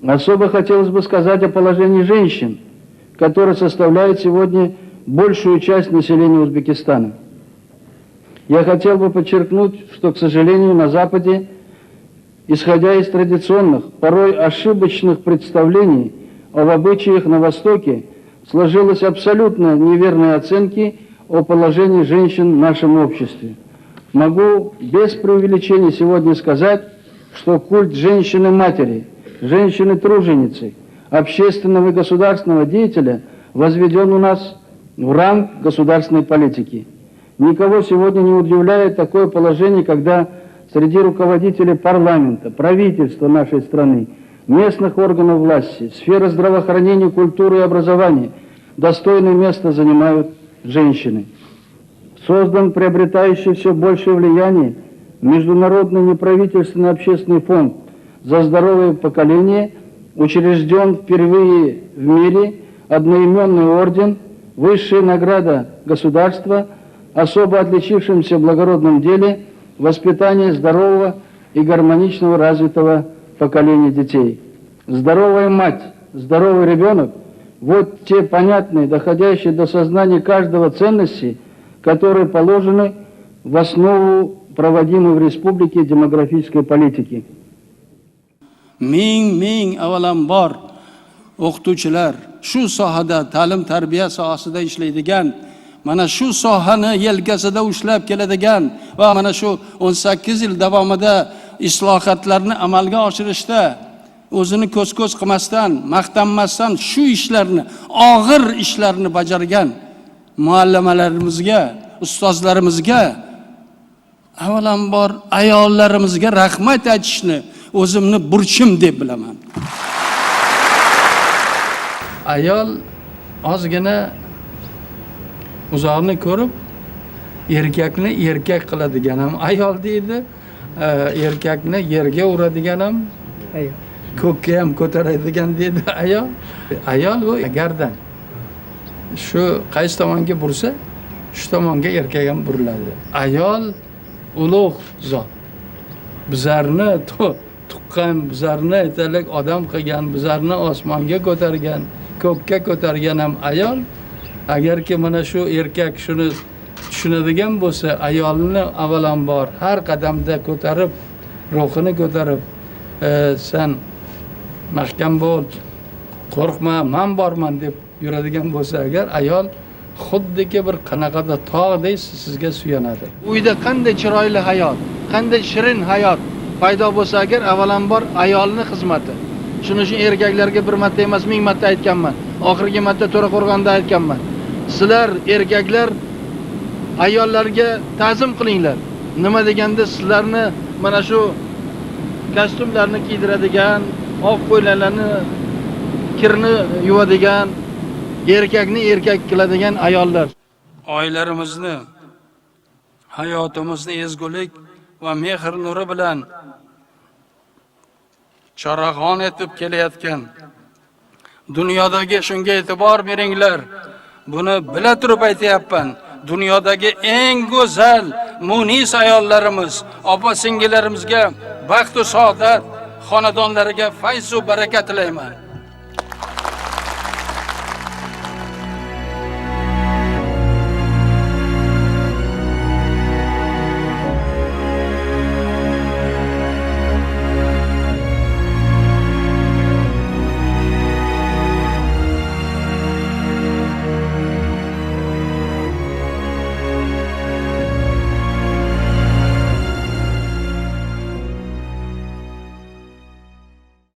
Особо хотелось бы сказать о положении женщин, которое составляет сегодня большую часть населения Узбекистана. Я хотел бы подчеркнуть, что, к сожалению, на Западе, исходя из традиционных, порой ошибочных представлений об обычаях на Востоке, сложились абсолютно неверные оценки о положении женщин в нашем обществе. Могу без преувеличения сегодня сказать, что культ женщины-матери, женщины-труженицы, общественного и государственного деятеля возведен у нас в ранг государственной политики. Никого сегодня не удивляет такое положение, когда среди руководителей парламента, правительства нашей страны, местных органов власти, сферы здравоохранения, культуры и образования достойное место занимают женщины. Создан приобретающий все большее влияние Международный неправительственный общественный фонд за здоровое поколение, учрежден впервые в мире одноименный орден, высшая награда государства, особо отличившимся в благородном деле воспитание здорового и гармоничного развитого поколения детей. Здоровая мать, здоровый ребенок – вот те понятные, доходящие до сознания каждого ценности, которые положены в основу проводимой в республике демографической политики. Ming avvalambor o'qituvchilar shu sohada ta'lim tarbiya sohasida ishlaydigan, mana shu sohani yelkasida ushlab keladigan va mana shu 18 yil davomida islohotlarni amalga oshirishda o'zini ko'z qilmasdan, maqtanmasdan shu ishlarni, og'ir ishlarni bajargan muallimalarimizga, ustozlarimizga, avvalambor ayollarimizga rahmat aytishni o'zimni burchim deb bilaman. Ayol ozgina uzoqni ko'rib, erkakni erkak qiladigan ham ayol deydi, erkakni yerga uradigan ham ayol, ko'kka ham ko'taradigan deydi ayol. Ayol bu gardan. Shu qaysi tomonga bursa, shu tomonga erkak ham buriladi. Ayol ulug' zot. Bizlarni tuqqan, bizlarni aytalik odam qilgan, bizlarni osmonga ko'targan, ko'kka ko'targan ham ayol. Agarki mana shu erkak shuni tushunadigan bo'lsa, ayolni avvalambor har qadamda ko'tarib, ruhini ko'tarib, sen mahkam bo'l, qo'rqma, men borman deb yuradigan bo'lsa agar, ayol xuddiki bir qanaqadir tog'dek sizga suyanadi. Uyda qanday chiroyli hayot, qanday shirin hayot paydo bo'lsa agar, avvalambor ayolning xizmati. Shuning uchun erkaklarga bir marta emas, 1000 marta aytganman. Oxirgi marta To'raqo'rg'onda aytganman. Sizlar erkaklar ayollarga ta'zim qilinglar. Nima deganda sizlarni mana shu kostyumlarni kiydiradigan, oq ko'ylaklarni, kirni yuvadigan, erkakni erkak qiladigan ayollar. Oilalarimizni, hayotimizni ezgulik va mehr nuri bilan charog'on etib kelayotgan dunyodagi shunga e'tibor beringlar. Buni bila turib aytayapman. Dunyodagi eng go'zal, munis ayollarimiz, opa-singillarimizga baxt va saodat, xonadonlariga fayz va baraka tilayman.